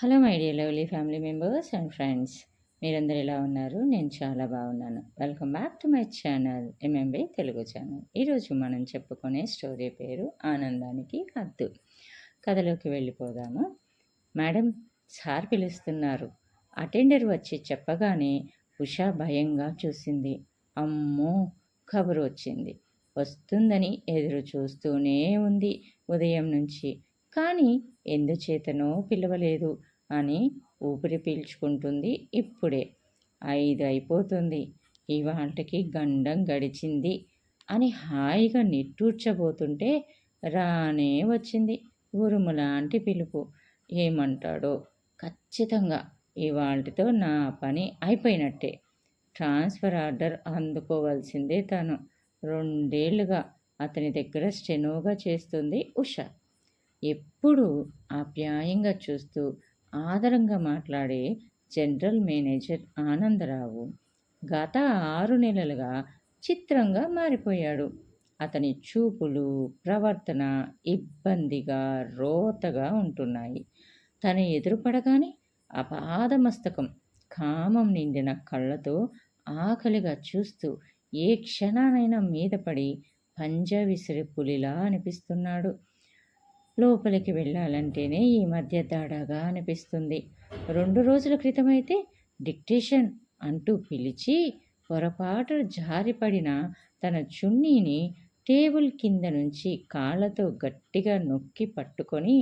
Hello my dear lovely family members and friends, మీరందరూ ఎలా ఉన్నారు? నేను చాలా బాగున్నాను. Welcome back to my channel ఎంఎంబై తెలుగు ఛానల్. ఈరోజు మనం చెప్పుకునే స్టోరీ పేరు ఆనందానికి హద్దు. కథలోకి వెళ్ళిపోదాము. మేడం, సార్ పిలుస్తున్నారు. అటెండర్ వచ్చి చెప్పగానే ఉషా భయంగా చూసింది. అమ్మో, కబురు వచ్చింది. వస్తుందని ఎదురు చూస్తూనే ఉంది ఉదయం నుంచి. కానీ ఎందుచేతనో పిలవలేదు అని ఊపిరి పీల్చుకుంటుంది. ఇప్పుడే 5 అయిపోతుంది, ఇవాళకి గండం గడిచింది అని హాయిగా నిట్టూర్చబోతుంటే రానే వచ్చింది ఉరుములాంటి పిలుపు. ఏమంటాడో, ఖచ్చితంగా ఇవాల్టితో నా పని అయిపోయినట్టే. ట్రాన్స్ఫర్ ఆర్డర్ అందుకోవాల్సిందే తను. 2 ఏళ్లుగా అతని దగ్గర స్టెనోగా చేస్తుంది ఉష. ఎప్పుడూ ఆప్యాయంగా చూస్తూ ఆదరంగా మాట్లాడే జనరల్ మేనేజర్ ఆనందరావు గత 6 నెలలుగా చిత్రంగా మారిపోయాడు. అతని చూపులు, ప్రవర్తన ఇబ్బందిగా, రోతగా ఉంటున్నాయి. తన ఎదురుపడగానే అపాదమస్తకం, కామం నిండిన కళ్ళతో ఆకలిగా చూస్తూ ఏ క్షణానైనా మీద పడి పంజా విసిరి పులిలా అనిపిస్తున్నాడు. లోపలికి వెళ్ళాలంటేనే ఈ మధ్య తడగా అనిపిస్తుంది. 2 రోజుల క్రితమైతే డిక్టేషన్ అంటూ పిలిచి పొరపాటు జారిపడిన తన చున్నీని టేబుల్ కింద నుంచి కాళ్ళతో గట్టిగా నొక్కి పట్టుకొని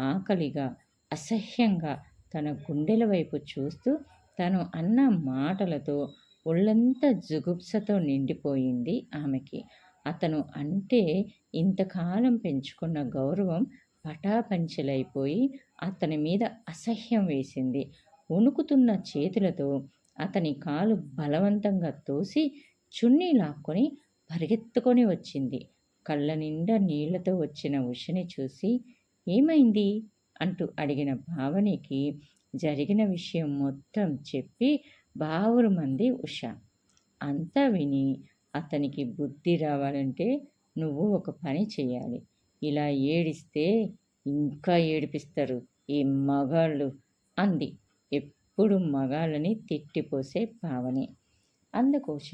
ఆకలిగా, అసహ్యంగా తన గుండెల వైపు చూస్తూ తను అన్న మాటలతో ఒళ్ళంతా జుగుప్సతో నిండిపోయింది ఆమెకి. అతను అంటే ఇంతకాలం పెంచుకున్న గౌరవం పటాపంచలైపోయి అతని మీద అసహ్యం వేసింది. వణుకుతున్న చేతులతో అతని కాలు బలవంతంగా తోసి చున్నీ లాక్కొని పరిగెత్తుకొని వచ్చింది. కళ్ళ నిండా నీళ్లతో వచ్చిన ఉషని చూసి ఏమైంది అంటూ అడిగిన భావనికి జరిగిన విషయం మొత్తం చెప్పి బావురుమంది ఉష. అంతా విని అతనికి బుద్ధి రావాలంటే నువ్వు ఒక పని చేయాలి. ఇలా ఏడిస్తే ఇంకా ఏడిపిస్తారు ఈ మగాళ్ళు అంది ఎప్పుడు మగాళ్ళని తిట్టిపోసే భావనే. అందుకోస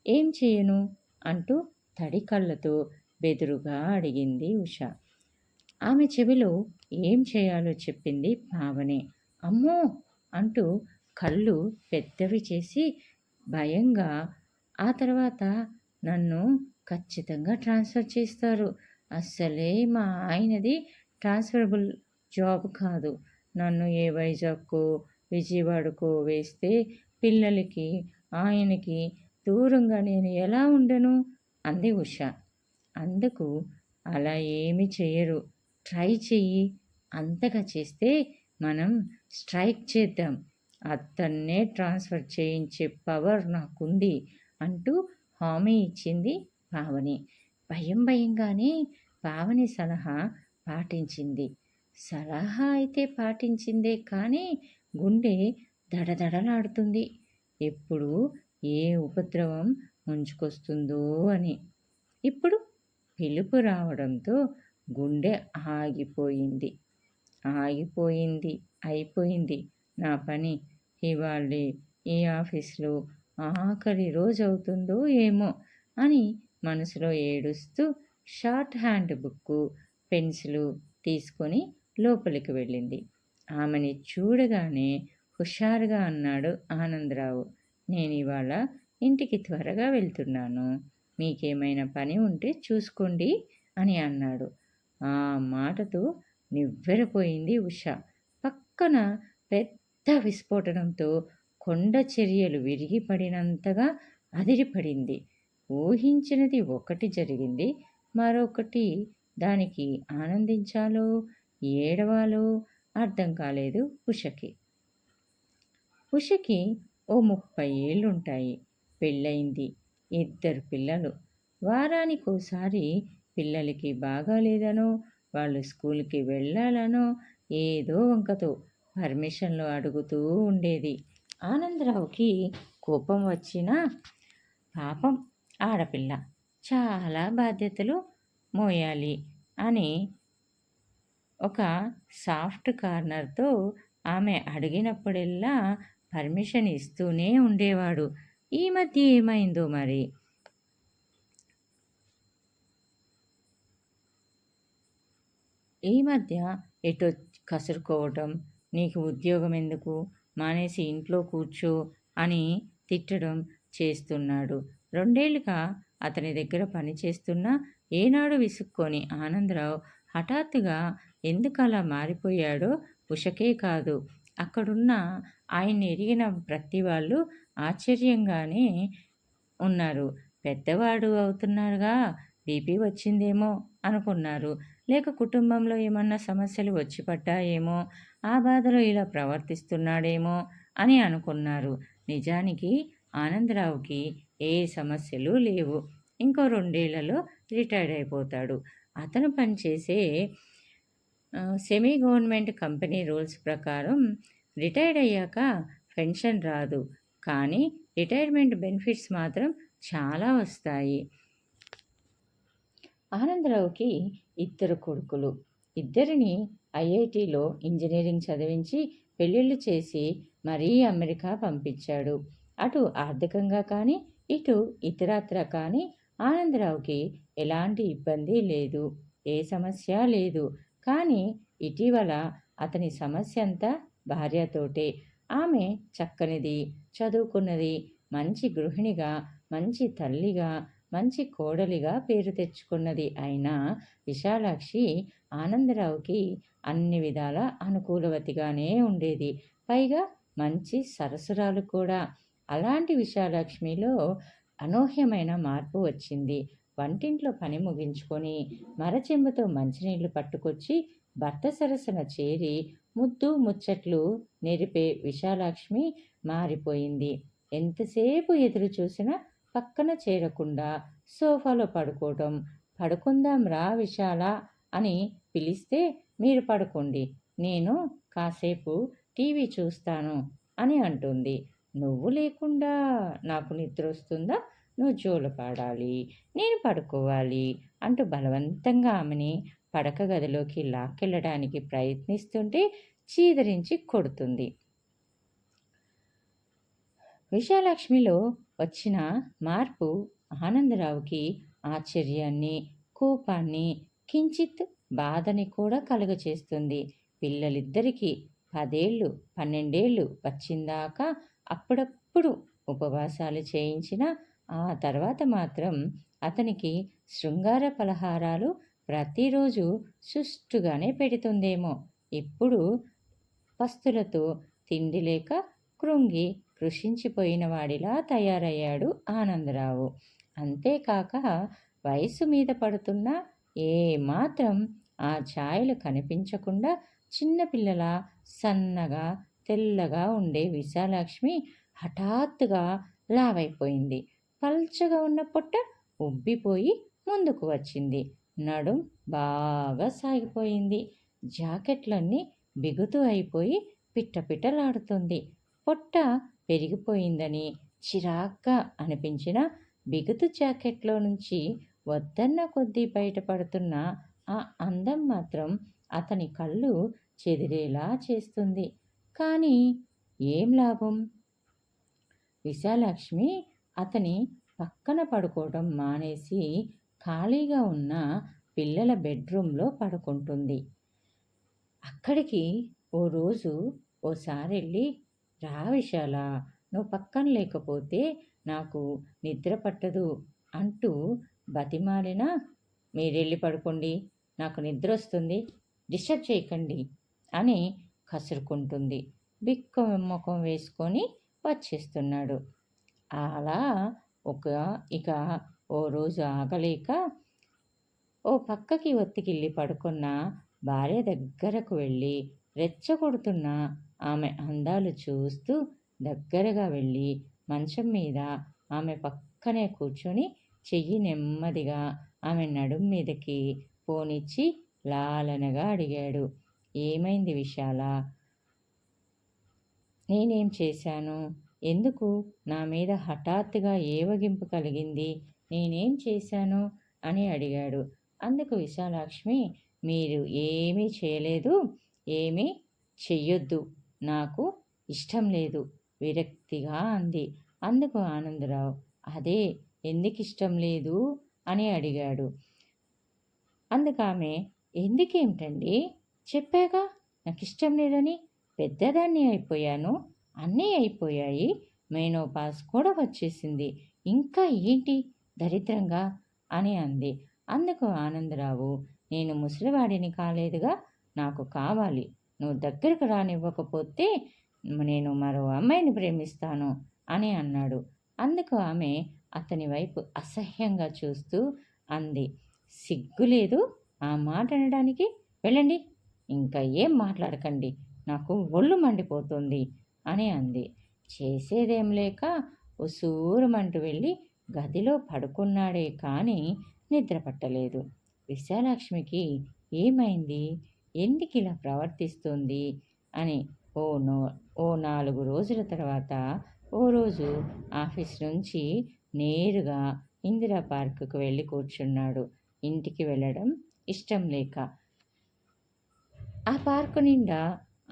ఏం చేయను అంటూ తడి కళ్ళతో బెదురుగా అడిగింది ఉష. ఆమె చెవిలో ఏం చేయాలో చెప్పింది భావనే. అమ్మో అంటూ కళ్ళు పెద్దవి చేసి భయంగా, ఆ తర్వాత నన్ను ఖచ్చితంగా ట్రాన్స్ఫర్ చేస్తారు. అస్సలే మా ఆయనది ట్రాన్స్ఫరబుల్ జాబ్ కాదు. నన్ను ఏ వైజాగ్కో విజయవాడకో వేస్తే పిల్లలకి ఆయనకి దూరంగా నేను ఎలా ఉండను అంది ఉష. అందుకు అలా ఏమి చెయ్యరు, ట్రై చెయ్యి. అంతగా చేస్తే మనం స్ట్రైక్ చేద్దాం. అతన్నే ట్రాన్స్ఫర్ చేయించే పవర్ నాకుంది అంటూ హామీ ఇచ్చింది పావని. భయం భయంగానే పావని సలహా పాటించింది. సలహా అయితే పాటించిందే కానీ గుండె దడదడలాడుతుంది. ఎప్పుడు ఏ ఉపద్రవం ముంచుకొస్తుందో అని. ఇప్పుడు పిలుపు రావడంతో గుండె ఆగిపోయింది. ఆగిపోయింది, అయిపోయింది నా పని. ఇవాళే ఈ ఆఫీస్లో ఆఖరి రోజు అవుతుందో ఏమో అని మనసులో ఏడుస్తూ షార్ట్ హ్యాండ్ బుక్కు, పెన్సిలు తీసుకొని లోపలికి వెళ్ళింది. ఆమెని చూడగానే హుషారుగా అన్నాడు ఆనందరావు. నేను ఇవాళ ఇంటికి త్వరగా వెళ్తున్నాను, మీకేమైనా పని ఉంటే చూసుకోండి అని అన్నాడు. ఆ మాటతో నివ్వెరపోయింది ఉష. పక్కన పెద్ద విస్ఫోటనంతో కొండ చర్యలు విరిగిపడినంతగా అదిరిపడింది. ఊహించినది ఒకటి జరిగింది, మరొకటి. దానికి ఆనందించాలో ఏడవాలో అర్థం కాలేదు ఉషకి. ఉషకి ఓ 30 ఏళ్ళుంటాయి. పెళ్ళయింది, 2 పిల్లలు. వారానికోసారి పిల్లలకి బాగాలేదనో, వాళ్ళు స్కూల్కి వెళ్ళాలనో ఏదో వంకతో పర్మిషన్లు అడుగుతూ ఉండేది. ఆనందరావుకి కోపం వచ్చినా పాపం ఆడపిల్ల, చాలా బాధ్యతలు మోయాలి అని ఒక సాఫ్ట్ కార్నర్తో ఆమె అడిగినప్పుడల్లా పర్మిషన్ ఇస్తూనే ఉండేవాడు. ఈ మధ్య ఏమైందో మరి? ఈ మధ్య ఎటో కసురుకోవటం, నీకు ఉద్యోగం ఎందుకు, మానేసి ఇంట్లో కూర్చో అని తిట్టడం చేస్తున్నాడు. 2 ఏళ్లుగా అతని దగ్గర పని చేస్తున్నా ఏనాడు విసుక్కోని ఆనందరావు హఠాత్తుగా ఎందుకలా మారిపోయాడో ఉషకే కాదు, అక్కడున్న ఆయన్ని ఎరిగిన ప్రతి వాళ్ళు ఆశ్చర్యంగానే ఉన్నారు. పెద్దవాడు అవుతున్నారుగా, బీపీ వచ్చిందేమో అనుకున్నారు. లేక కుటుంబంలో ఏమన్నా సమస్యలు వచ్చి పడ్డాయేమో, ఆ బాధలో ఇలా ప్రవర్తిస్తున్నాడేమో అని అనుకున్నారు. నిజానికి ఆనందరావుకి ఏ సమస్యలు లేవు. ఇంకో 2 ఏళ్లలో రిటైర్డ్ అయిపోతాడు. అతను పనిచేసే సెమీ గవర్నమెంట్ కంపెనీ రూల్స్ ప్రకారం రిటైర్డ్ అయ్యాక పెన్షన్ రాదు. కానీ రిటైర్మెంట్ బెనిఫిట్స్ మాత్రం చాలా వస్తాయి. ఆనందరావుకి 2 కొడుకులు. ఇద్దరిని ఐఐటీలో ఇంజనీరింగ్ చదివించి పెళ్ళిళ్ళు చేసి మరీ అమెరికా పంపించాడు. అటు ఆర్థికంగా కానీ, ఇటు ఇతరత్రా కానీ ఆనందరావుకి ఎలాంటి ఇబ్బంది లేదు. ఏ సమస్య లేదు. కానీ ఇటీవల అతని సమస్య అంతా భార్యతోటే. ఆమె చక్కనిది, చదువుకున్నది, మంచి గృహిణిగా, మంచి తల్లిగా, మంచి కోడలిగా పేరు తెచ్చుకున్నది అయిన విశాలాక్షి ఆనందరావుకి అన్ని విధాల అనుకూలవతిగానే ఉండేది. పైగా మంచి సరసురాలు కూడా. అలాంటి విశాలక్ష్మిలో అనూహ్యమైన మార్పు వచ్చింది. వంటింట్లో పని ముగించుకొని మరచెంబుతో మంచినీళ్లు పట్టుకొచ్చి భర్త సరసన చేరి ముద్దు ముచ్చట్లు నెరిపే విశాలాక్ష్మి మారిపోయింది. ఎంతసేపు ఎదురు చూసినా పక్కన చేరకుండా సోఫాలో పడుకోవటం. పడుకుందాం రా విశాల అని పిలిస్తే మీరు పడుకోండి, నేను కాసేపు టీవీ చూస్తాను అని అంటుంది. నువ్వు లేకుండా నాకు నిద్ర వస్తుందా? నువ్వు జోలపాడాలి, నేను పడుకోవాలి అంటూ బలవంతంగా ఆమెని పడక గదిలోకి లాక్కెళ్ళడానికి ప్రయత్నిస్తుంటే చీదరించి కొడుతుంది. విశాలక్ష్మిలో వచ్చిన మార్పు ఆనందరావుకి ఆశ్చర్యాన్ని, కోపాన్ని, కించిత్ బాధని కూడా కలుగచేస్తుంది. పిల్లలిద్దరికీ 10 ఏళ్ళు, 12 ఏళ్ళు వచ్చిందాకా అప్పుడప్పుడు ఉపవాసాలు చేయించినా ఆ తర్వాత మాత్రం అతనికి శృంగార పలహారాలు ప్రతిరోజు సుష్టుగానే పెడుతుందేమో. ఇప్పుడు పస్తులతో తిండి లేక కృంగి కృషించిపోయిన వాడిలా తయారయ్యాడు ఆనందరావు. అంతేకాక వయసు మీద పడుతున్న ఏమాత్రం ఆ ఛాయలు కనిపించకుండా చిన్నపిల్లల సన్నగా తెల్లగా ఉండే విశాలాక్ష్మి హఠాత్తుగా లావైపోయింది. పల్చగా ఉన్న పొట్ట ఉబ్బిపోయి ముందుకు వచ్చింది. నడుం బాగా సాగిపోయింది. జాకెట్లన్నీ బిగుతు అయిపోయి పిట్టపిట్టలాడుతుంది. పొట్ట పెరిగిపోయిందని చిరాగ్గా అనిపించిన బిగుతు జాకెట్లో నుంచి వద్దన్న కొద్దీ బయటపడుతున్న ఆ అందం మాత్రం అతని కళ్ళు చెదిరేలా చేస్తుంది. కానీ ఏం లాభం? విశాలాక్ష్మి అతని పక్కన పడుకోవడం మానేసి ఖాళీగా ఉన్న పిల్లల బెడ్రూమ్లో పడుకుంటుంది. అక్కడికి ఓ రోజు ఓసారెళ్ళి, రా విశాల, నువ్వు పక్కన లేకపోతే నాకు నిద్ర పట్టదు అంటూ బతిమాలినా, మీరెళ్ళి పడుకోండి, నాకు నిద్ర వస్తుంది, డిస్టర్బ్ చేయకండి అని కసురుకుంటుంది. బిక్క ముఖం వేసుకొని వచ్చేస్తున్నాడు. అలా ఇక ఓ రోజు ఆగలేక ఓ పక్కకి ఒత్తికిల్లి పడుకున్న భార్య దగ్గరకు వెళ్ళి రెచ్చగొడుతున్న ఆమె అందాలు చూస్తూ దగ్గరగా వెళ్ళి మంచం మీద ఆమె పక్కనే కూర్చొని చెయ్యి నెమ్మదిగా ఆమె నడుం మీదకి పోనిచ్చి లాలనగా అడిగాడు. ఏమైంది విశాల? నేనేం చేశాను? ఎందుకు నా మీద హఠాత్తుగా ఏవగింపు కలిగింది? నేనేం చేశాను అని అడిగాడు. అందుకు విశాలాక్ష్మి, మీరు ఏమీ చేయలేదు, ఏమీ చెయ్యొద్దు, నాకు ఇష్టం లేదు విరక్తిగా అంది. అందుకు ఆనందరావు అదే ఎందుకు ఇష్టం లేదు అని అడిగాడు. అందుకామె ఎందుకేమిటండి చెప్పాగా నాకు ఇష్టం లేదని, పెద్దదాన్ని అయిపోయాను, అన్నీ అయిపోయాయి, మెనోపాజ్ కూడా వచ్చేసింది, ఇంకా ఏంటి దరిద్రంగా అని అంది. అందుకు ఆనందరావు నేను ముసలివాడిని కాలేదుగా, నాకు కావాలి, నువ్వు దగ్గరకు రానివ్వకపోతే నేను మరో అమ్మాయిని ప్రేమిస్తాను అని అన్నాడు. అందుకు ఆమె అతని వైపు అసహ్యంగా చూస్తూ అంది, సిగ్గులేదు ఆ మాట అనడానికి, వెళ్ళండి, ఇంకా ఏం మాట్లాడకండి, నాకు ఒళ్ళు మండిపోతుంది అని అంది. చేసేదేం లేక ఉసూరుమంటూ వెళ్ళి గదిలో పడుకున్నాడే కానీ నిద్ర పట్టలేదు. విశాలాక్ష్మికి ఏమైంది, ఎందుకు ఇలా ప్రవర్తిస్తుంది అని ఓ 4 రోజుల తర్వాత ఓ రోజు ఆఫీస్ నుంచి నేరుగా ఇందిరా పార్కుకు వెళ్ళి కూర్చున్నాడు. ఇంటికి వెళ్ళడం ఇష్టం లేక. ఆ పార్కు నిండా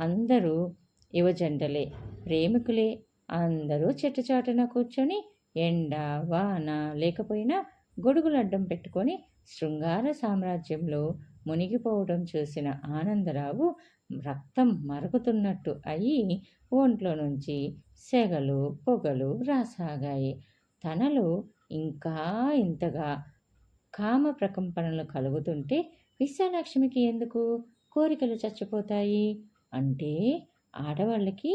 అందరూ యువజంటలే, ప్రేమికులే. అందరూ చెట్టు చాటున కూర్చొని ఎండ వాన లేకపోయినా గొడుగులు అడ్డం పెట్టుకొని శృంగార సామ్రాజ్యంలో మునిగిపోవడం చూసిన ఆనందరావు రక్తం మరుగుతున్నట్టు అయి ఒంట్లో నుంచి సెగలు పొగలు రాసాగాయి. తనలో ఇంకా ఇంతగా కామ ప్రకంపనలు కలుగుతుంటే విశాలక్ష్మికి ఎందుకు కోరికలు చచ్చిపోతాయి? అంటే ఆడవాళ్ళకి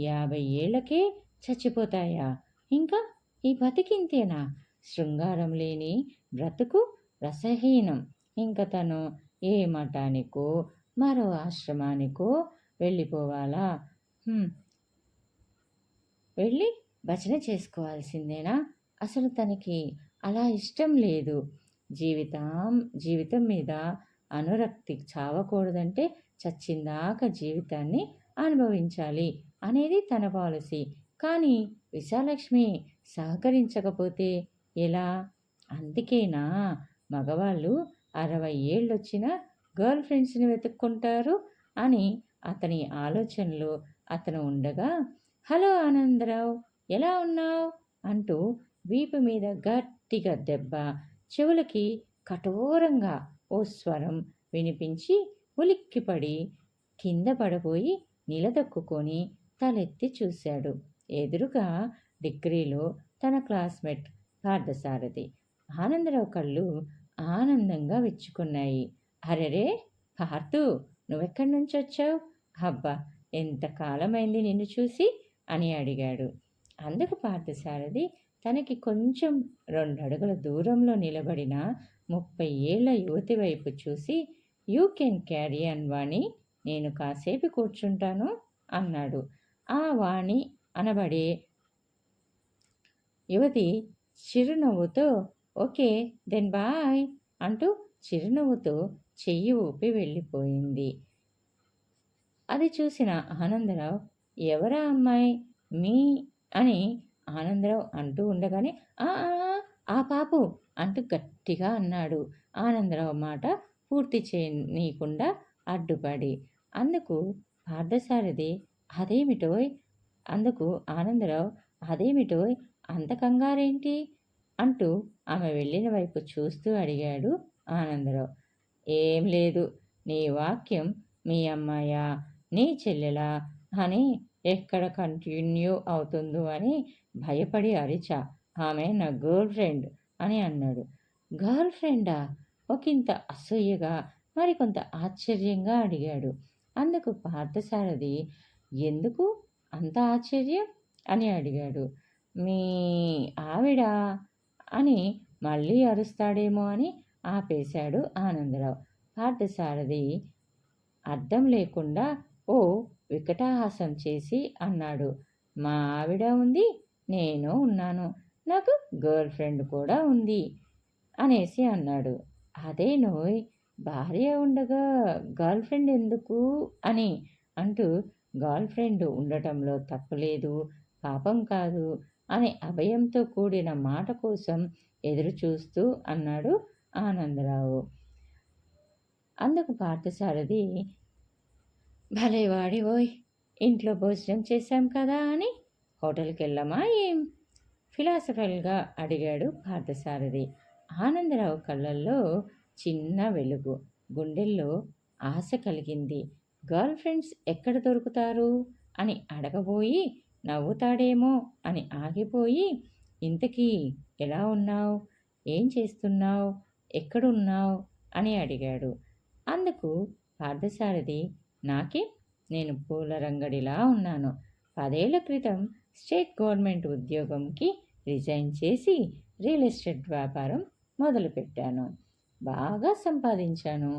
50 ఏళ్లకే చచ్చిపోతాయా? ఇంకా ఈ బతికింతేనా? శృంగారం లేని బ్రతుకు రసహీనం. ఇంక తను ఏ మఠానికో మరో ఆశ్రమానికో వెళ్ళిపోవాలా? వెళ్ళి భజన చేసుకోవాల్సిందేనా? అసలు తనకి అలా ఇష్టం లేదు. జీవితం మీద అనురక్తి చావకూడదంటే చచ్చిందాకా జీవితాన్ని అనుభవించాలి అనేది తన పాలసీ. కానీ విశాలక్ష్మి సహకరించకపోతే ఎలా? అందుకేనా మగవాళ్ళు 60 ఏళ్ళొచ్చినా గర్ల్ ఫ్రెండ్స్ని వెతుక్కుంటారు అని అతని ఆలోచనలో అతను ఉండగా, హలో ఆనందరావు, ఎలా ఉన్నావు అంటూ వీపు మీద గట్టిగా దెబ్బ, చెవులకి కఠోరంగా ఓ స్వరం వినిపించి ఉలిక్కిపడి కింద పడబోయి నిలదొక్కుని తలెత్తి చూశాడు. ఎదురుగా డిగ్రీలో తన క్లాస్మేట్ పార్థసారథి. ఆనందరావు కళ్ళు ఆనందంగా విచ్చుకున్నాయి. అరెరే పార్థు, నువ్వెక్కడి నుంచి వచ్చావు? అబ్బా, ఎంతకాలమైంది నిన్ను చూసి అని అడిగాడు. అందుకు పార్థసారథి తనకి కొంచెం 2 అడుగుల దూరంలో నిలబడిన 30 ఏళ్ల యువతి వైపు చూసి, యూ కెన్ క్యారీ ఆన్ వాణి, నేను కాసేపు కూర్చుంటాను అన్నాడు. ఆ వాణి అనబడే యువతి చిరునవ్వుతో ఓకే దెన్ బాయ్ అంటూ చిరునవ్వుతో చెయ్యి ఊపి వెళ్ళిపోయింది. అది చూసిన ఆనందరావు, ఎవరా అమ్మాయి మీ అని ఆనందరావు అంటూ ఉండగానే ఆ పాపు అంటూ గట్టిగా అన్నాడు. ఆనందరావు మాట పూర్తి చేయనీయకుండా అడ్డుపడి. అందుకు పార్థసారథి అదేమిటోయ్, అందుకు ఆనందరావు అదేమిటోయ్ అంత కంగారేంటి అంటూ ఆమె వెళ్ళిన వైపు చూస్తూ అడిగాడు ఆనందరావు. ఏం లేదు, నీ వాక్యం మీ అమ్మాయా నీ చెల్లెలా అని ఎక్కడ కంటిన్యూ అవుతుందో అని భయపడి అరిచా. ఆమె నా గర్ల్ ఫ్రెండ్ అని అన్నాడు. గర్ల్ ఫ్రెండా? ఒకంత అసూయగా మరికొంత ఆశ్చర్యంగా అడిగాడు. అందుకు పార్థసారథి ఎందుకు అంత ఆశ్చర్యం అని అడిగాడు. మీ ఆవిడ అని మళ్ళీ అరుస్తాడేమో అని ఆపేశాడు ఆనందరావు. పార్థసారథి అర్థం లేకుండా ఓ వికటాహాసం చేసి అన్నాడు. మా ఆవిడ ఉంది, నేను ఉన్నాను, నాకు గర్ల్ ఫ్రెండ్ కూడా ఉంది అనేసి అన్నాడు. అదే నోయ్, భార్య ఉండగా గర్ల్ ఫ్రెండ్ ఎందుకు అని అంటూ గర్ల్ ఫ్రెండ్ ఉండటంలో తప్పులేదు, పాపం కాదు అనే అభయంతో కూడిన మాట కోసం ఎదురు చూస్తూ అన్నాడు ఆనందరావు. అందుకు పార్థసారథి భలేవాడివోయ్, ఇంట్లో భోజనం చేశాం కదా అని హోటల్కి వెళ్ళామా ఏం? ఫిలాసఫల్గా అడిగాడు పార్థసారథి. ఆనందరావు కళ్ళల్లో చిన్న వెలుగు, గుండెల్లో ఆశ కలిగింది. గర్ల్ ఫ్రెండ్స్ ఎక్కడ దొరుకుతారు అని అడగబోయి నవ్వుతాడేమో అని ఆగిపోయి, ఇంతకీ ఎలా ఉన్నావు, ఏం చేస్తున్నావు, ఎక్కడున్నావు అని అడిగాడు. అందుకు పార్థసారథి, నాకే, నేను పూల రంగడిలా ఉన్నాను. 10 ఏళ్ల క్రితం స్టేట్ గవర్నమెంట్ ఉద్యోగంకి రిజైన్ చేసి రియల్ ఎస్టేట్ వ్యాపారం మొదలుపెట్టాను. బాగా సంపాదించాను.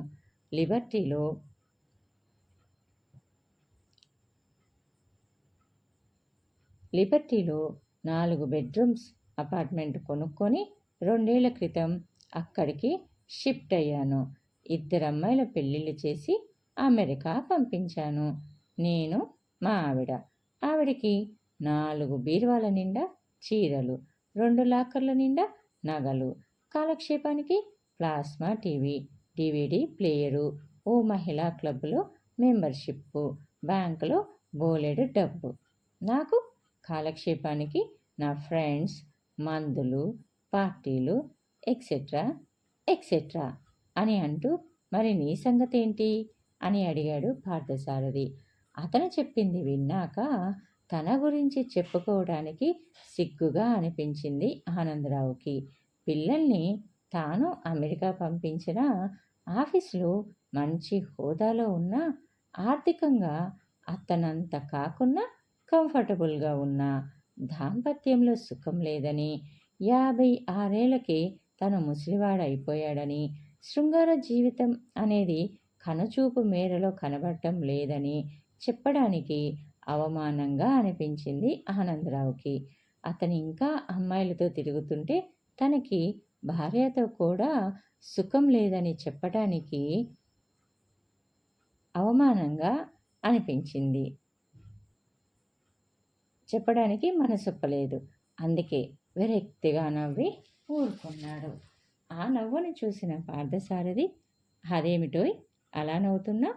లిబర్టీలో లిబర్టీలో 4 బెడ్రూమ్స్ అపార్ట్మెంట్ కొనుక్కొని 2 ఏళ్ల క్రితం అక్కడికి షిఫ్ట్ అయ్యాను. 2 అమ్మాయిల పెళ్ళిళ్ళు చేసి అమెరికా పంపించాను. నేను, మా ఆవిడ. ఆవిడికి 4 బీరువాల నిండా చీరలు, 2 లాకర్ల నిండా నగలు, కాలక్షేపానికి ప్లాస్మా టీవీ, డివిడి ప్లేయరు, ఓ మహిళా క్లబ్లో మెంబర్షిప్పు, బ్యాంకులో బోలెడు డబ్బు. నాకు కాలక్షేపానికి నా ఫ్రెండ్స్, మందులు, పార్టీలు, ఎక్సెట్రా ఎక్సెట్రా అని అంటూ, మరి నీ సంగతేంటి అని అడిగాడు పార్థసారథి. అతను చెప్పింది విన్నాక తన గురించి చెప్పుకోవడానికి సిగ్గుగా అనిపించింది ఆనందరావుకి. పిల్లల్ని తాను అమెరికా పంపించిన, ఆఫీసులో మంచి హోదాలో ఉన్న, ఆర్థికంగా అతనంత కాకున్నా కంఫర్టబుల్గా ఉన్న, దాంపత్యంలో సుఖం లేదని, 56 ఏళ్లకే తను ముసలివాడైపోయాడని, శృంగార జీవితం అనేది కనుచూపు మేరలో కనబడటం లేదని చెప్పడానికి అవమానంగా అనిపించింది ఆనందరావుకి. అతను ఇంకా అమ్మాయిలతో తిరుగుతుంటే తనకి భార్యతో కూడా సుఖం లేదని చెప్పడానికి అవమానంగా అనిపించింది. చెప్పడానికి మనసొప్పలేదు. అందుకే విరక్తిగా నవ్వి ఊరుకున్నాడు. ఆ నవ్వుని చూసిన పార్థసారథి, అదేమిటోయ్ అలా నవ్వుతున్నా,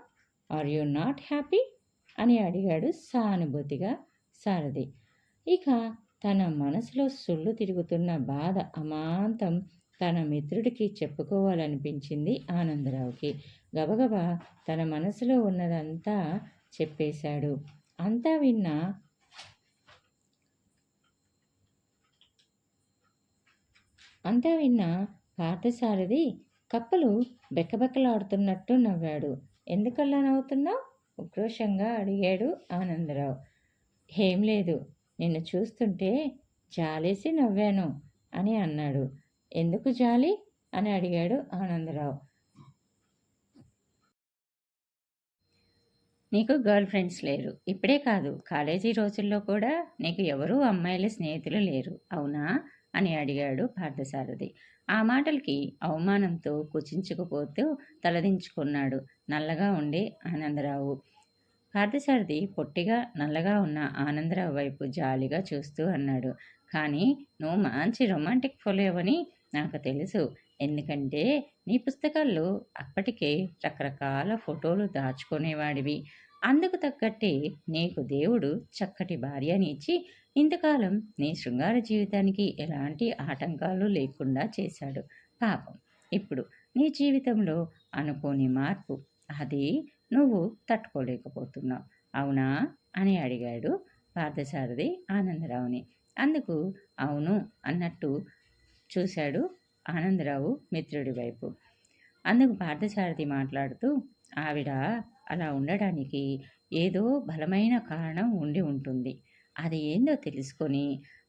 ఆర్ యు నాట్ హ్యాపీ అని అడిగాడు సానుభూతిగా సారథి. ఇక తన మనసులో సుళ్ళు తిరుగుతున్న బాధ అమాంతం తన మిత్రుడికి చెప్పుకోవాలనిపించింది ఆనందరావుకి. గబగబా తన మనసులో ఉన్నదంతా చెప్పేశాడు. అంతా విన్న పార్థసారథి కప్పలు బెక్కబెక్కలాడుతున్నట్టు నవ్వాడు. ఎందుకల్లా నవ్వుతున్నావు? ఉక్రోషంగా అడిగాడు ఆనందరావు. ఏం లేదు, నిన్ను చూస్తుంటే జాలేసి నవ్వాను అని అన్నాడు. ఎందుకు జాలి అని అడిగాడు ఆనందరావు. నీకు గర్ల్ ఫ్రెండ్స్ లేరు. ఇప్పుడే కాదు, కాలేజీ రోజుల్లో కూడా నీకు ఎవరూ అమ్మాయిల స్నేహితులు లేరు, అవునా అని అడిగాడు పార్థసారథి. ఆ మాటలకి అవమానంతో కుచించుకుపోతూ తలదించుకున్నాడు నల్లగా ఉండే ఆనందరావు. పార్థసారథి పొట్టిగా నల్లగా ఉన్న ఆనందరావు వైపు జాలిగా చూస్తూ అన్నాడు. కానీ నువ్వు మంచి రొమాంటిక్ ఫోలేవని నాకు తెలుసు. ఎందుకంటే నీ పుస్తకాల్లో అప్పటికే రకరకాల ఫోటోలు దాచుకునేవాడివి. అందుకు తగ్గట్టే నీకు దేవుడు చక్కటి భార్యనిచ్చి ఇంతకాలం నీ శృంగార జీవితానికి ఎలాంటి ఆటంకాలు లేకుండా చేశాడు. పాపం ఇప్పుడు నీ జీవితంలో అనుకోని మార్పు, అది నువ్వు తట్టుకోలేకపోతున్నావు, అవునా అని అడిగాడు పార్థసారథి ఆనందరావుని. అందుకు అవును అన్నట్టు చూశాడు ఆనందరావు మిత్రుడి వైపు. అందుకు పార్థసారథి మాట్లాడుతూ, ఆవిడ అలా ఉండడానికి ఏదో బలమైన కారణం ఉండి ఉంటుంది. అది ఏందో తెలుసుకొని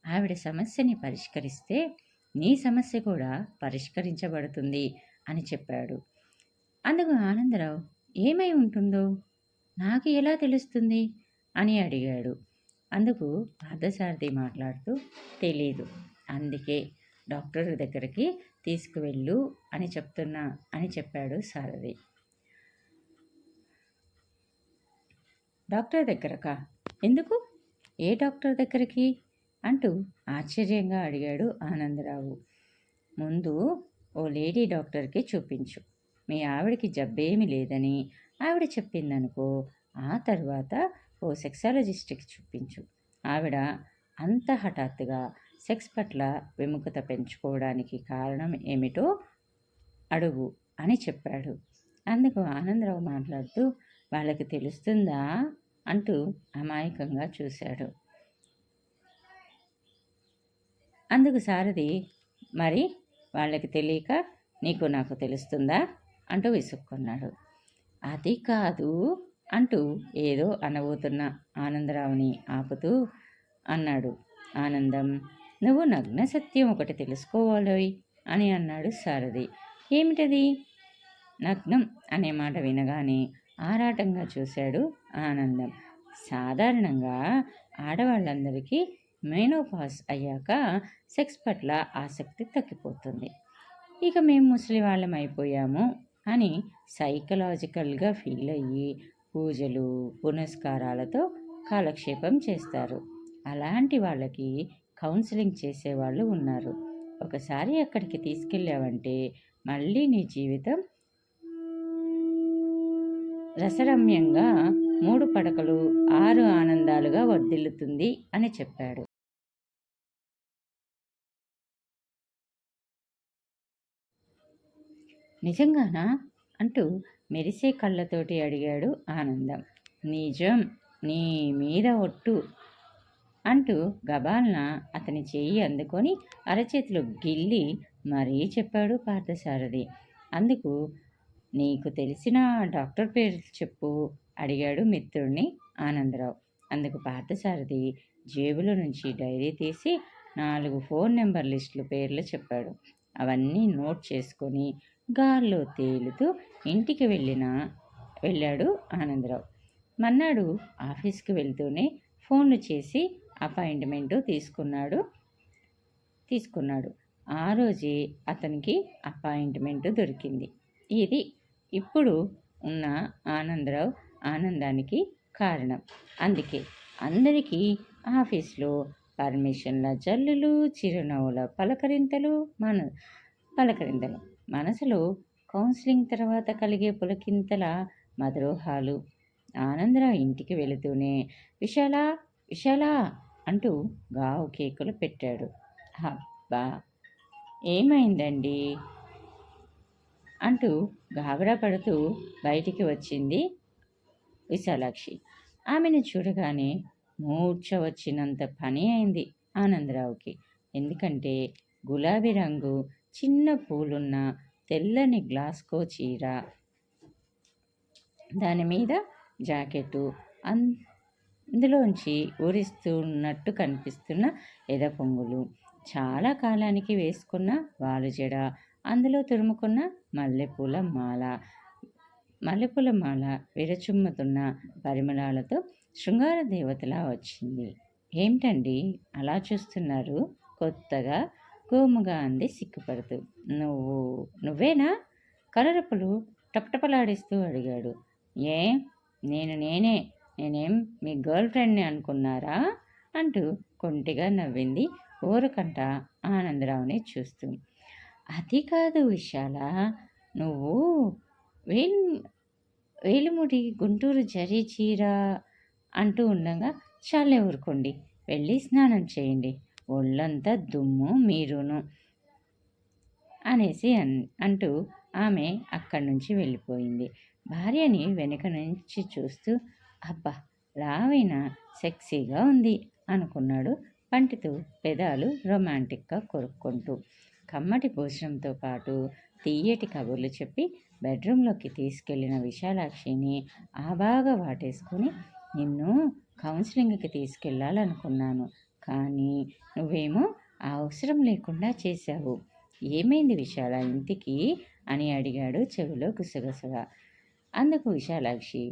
ఆవిడ సమస్యని పరిష్కరిస్తే నీ సమస్య కూడా పరిష్కరించబడుతుంది అని చెప్పాడు. అందుకు ఆనందరావు, ఏమై ఉంటుందో నాకు ఎలా తెలుస్తుంది అని అడిగాడు. అందుకు పార్థసారథి మాట్లాడుతూ, తెలీదు, అందుకే డాక్టర్ దగ్గరికి తీసుకువెళ్ళు అని చెప్తున్నా అని చెప్పాడు సారథి. డాక్టర్ దగ్గరకా? ఎందుకు? ఏ డాక్టర్ దగ్గరికి అంటూ ఆశ్చర్యంగా అడిగాడు ఆనందరావు. ముందు ఓ లేడీ డాక్టర్కి చూపించు. మీ ఆవిడకి జబ్బేమీ లేదని ఆవిడ చెప్పిందనుకో, ఆ తర్వాత ఓ సెక్సాలజిస్ట్కి చూపించు. ఆవిడ అంత హఠాత్తుగా సెక్స్ పట్ల విముఖత పెంచుకోవడానికి కారణం ఏమిటో అడుగు అని చెప్పాడు. అందుకు ఆనందరావు మాట్లాడుతూ, వాళ్ళకి తెలుస్తుందా అంటూ అమాయకంగా చూశాడు. అందుకు సారథి, మరి వాళ్ళకి తెలియక నీకు నాకు తెలుస్తుందా అంటూ విసుక్కున్నాడు. అది కాదు అంటూ ఏదో అనబోతున్న ఆనందరావుని ఆపుతూ అన్నాడు. ఆనందం, నువ్వు నగ్న సత్యం ఒకటి తెలుసుకోవాలి అని అన్నాడు సారథి. ఏమిటది? నగ్నం అనే మాట వినగానే ఆరాటంగా చూశాడు ఆనందం. సాధారణంగా ఆడవాళ్ళందరికీ మెనోపాజ్ అయ్యాక సెక్స్ పట్ల ఆసక్తి తగ్గిపోతుంది. ఇక మేము ముసలి వాళ్ళం అయిపోయాము అని సైకలాజికల్గా ఫీల్ అయ్యి పూజలు పునస్కారాలతో కాలక్షేపం చేస్తారు. అలాంటి వాళ్ళకి కౌన్సిలింగ్ చేసేవాళ్ళు ఉన్నారు. ఒకసారి అక్కడికి తీసుకెళ్ళావంటే మళ్ళీ నీ జీవితం రసరమ్యంగా 3 పడకలు 6 ఆనందాలుగా వర్ధిల్లుతుంది అని చెప్పాడు. నిజంగానా అంటూ మెరిసే కళ్ళతోటి అడిగాడు ఆనందం. నిజం, నీ మీద ఒట్టు అంటూ గబాల్న అతని చెయ్యి అందుకొని అరచేతిలో గిల్లి మరీ చెప్పాడు పార్థసారథి. అందుకు, నీకు తెలిసిన డాక్టర్ పేరు చెప్పు అడిగాడు మిత్రుడిని ఆనందరావు. అందుకు పార్థసారథి జేబులో నుంచి డైరీ తీసి 4 ఫోన్ నెంబర్ లిస్టులు పేర్లు చెప్పాడు. అవన్నీ నోట్ చేసుకొని గాల్లో తేలుతూ ఇంటికి వెళ్ళాడు ఆనందరావు. మన్నాడు ఆఫీస్కి వెళ్తూనే ఫోన్లు చేసి అపాయింట్మెంటు తీసుకున్నాడు. ఆ రోజే అతనికి అపాయింట్మెంటు దొరికింది. ఇది ఇప్పుడు ఉన్న ఆనందరావు ఆనందానికి కారణం. అందుకే అందరికీ ఆఫీస్లో పర్మిషన్ల జల్లులు, చిరునవ్వుల పలకరింతలు మనసులో కౌన్సిలింగ్ తర్వాత కలిగే పులకింతల మధురోహాలు. ఆనందరావు ఇంటికి వెళుతూనే విశాలా విశాలా అంటూ గావు కేకులు పెట్టాడు. అబ్బా, ఏమైందండి అంటూ గాబరా పడుతూ బయటికి వచ్చింది విశాలాక్షి. ఆమెను చూడగానే మూర్ఛ వచ్చినంత పని అయింది ఆనందరావుకి. ఎందుకంటే గులాబీ రంగు చిన్న పూలున్న తెల్లని గ్లాస్కో చీర, దాని మీద జాకెట్టు, అందులోంచి ఊరిస్తున్నట్టు కనిపిస్తున్న ఎదపొంగులు, చాలా కాలానికి వేసుకున్న వాలుజడ, అందులో తురుముకున్న మల్లెపూల మాల విరచుమ్ముతున్న పరిమళాలతో శృంగార దేవతలా వచ్చింది. ఏమిటండి అలా చూస్తున్నారు? కొత్తగా గోముగా అంది సిగ్గుపడుతూ. నువ్వేనా? కనురెప్పలు టపటపలాడిస్తూ అడిగాడు. నేనేం మీ గర్ల్ ఫ్రెండ్ని అనుకున్నారా అంటూ కొంటిగా నవ్వింది ఓరకంట ఆనందరావుని చూస్తూ. అది కాదు విశాల, నువ్వు వేలుముడి గుంటూరు జరీ చీర అంటూ ఉండగా, చాలే ఊరుకోండి, వెళ్ళి స్నానం చేయండి, ఒళ్ళంతా దుమ్ము మీరును అనేసి అంటూ ఆమె అక్కడి నుంచి వెళ్ళిపోయింది. భార్యని వెనుక నుంచి చూస్తూ, అబ్బా, లావైన సెక్సీగా ఉంది అనుకున్నాడు పంటితో పెదాలు రొమాంటిక్గా కొరుక్కుంటూ. కమ్మటి భోజనంతో పాటు తీయటి కబుర్లు చెప్పి బెడ్రూమ్లోకి తీసుకెళ్లిన విశాలాక్షిని బాగా వాటేసుకుని, నిన్ను కౌన్సిలింగ్కి తీసుకెళ్ళాలనుకున్నాను, కానీ నువ్వేమో అవసరం లేకుండా చేశావు. ఏమైంది విశాల ఇంటికి అని అడిగాడు చెవిలో గుసగుసగా. అందుకు విశాలాక్షి,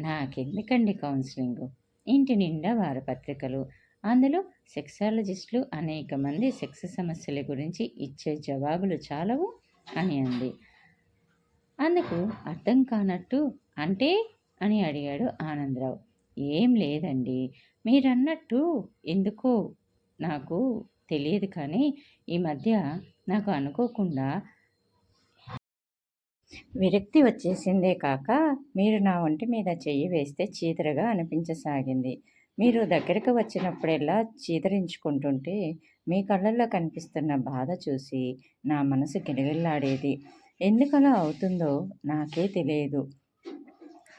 నాకెందుకండి కౌన్సిలింగ్, ఇంటి నిండా వారపత్రికలు, అందులో సెక్సాలజిస్టులు అనేక మంది సెక్స్ సమస్యల గురించి ఇచ్చే జవాబులు చాలవు అని అంది. అందుకు అర్థం కానట్టు, అంటే అని అడిగాడు ఆనందరావు. ఏం లేదండి, మీరన్నట్టు ఎందుకో నాకు తెలియదు, కానీ ఈ మధ్య నాకు అనుకోకుండా విరక్తి వచ్చేసిందే కాక మీరు నా ఒంటి మీద చెయ్యి వేస్తే చీదరగా అనిపించసాగింది. మీరు దగ్గరకు వచ్చినప్పుడెల్లా చీదరించుకుంటుంటే మీ కళ్ళల్లో కనిపిస్తున్న బాధ చూసి నా మనసు గిలగిల్లాడేది. ఎందుకలా అవుతుందో నాకే తెలియదు.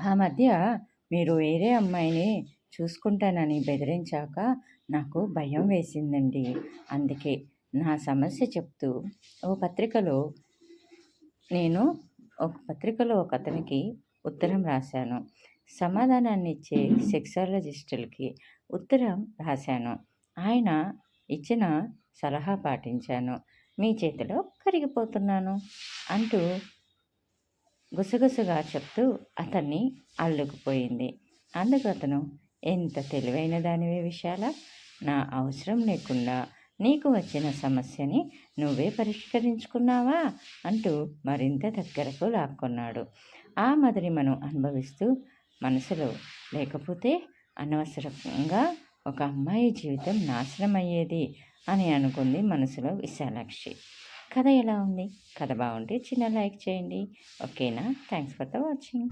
ఆ మధ్య మీరు వేరే అమ్మాయిని చూసుకుంటానని బెదిరించాక నాకు భయం వేసిందండి. అందుకే నా సమస్య చెప్తూ ఓ పత్రికలో నేను ఒక పత్రికలో ఒకతనికి ఉత్తరం రాశాను. సమాధానాన్నిచ్చే సెక్సాలజిస్టులకి ఉత్తరం రాశాను. ఆయన ఇచ్చిన సలహా పాటించాను. మీ చేతిలో కరిగిపోతున్నాను అంటూ గుసగుసగా చెప్తూ అతన్ని అల్లుకుపోయింది. అందుకు అతను, ఎంత తెలివైన దానివే విశాల, నా అవసరం లేకుండా నీకు వచ్చిన సమస్యని నువ్వే పరిష్కరించుకున్నావా అంటూ మరింత దగ్గరకు లాక్కున్నాడు. ఆ మధురిమను అనుభవిస్తూ మనసులో, లేకపోతే అనవసరంగా ఒక అమ్మాయి జీవితం నాశనం అయ్యేది అని అనుకుంది మనసులో విశాలాక్షి. కథ ఎలా ఉంది? కథ బాగుంటే చిన్న లైక్ చేయండి. ఓకేనా? Thanks for the watching.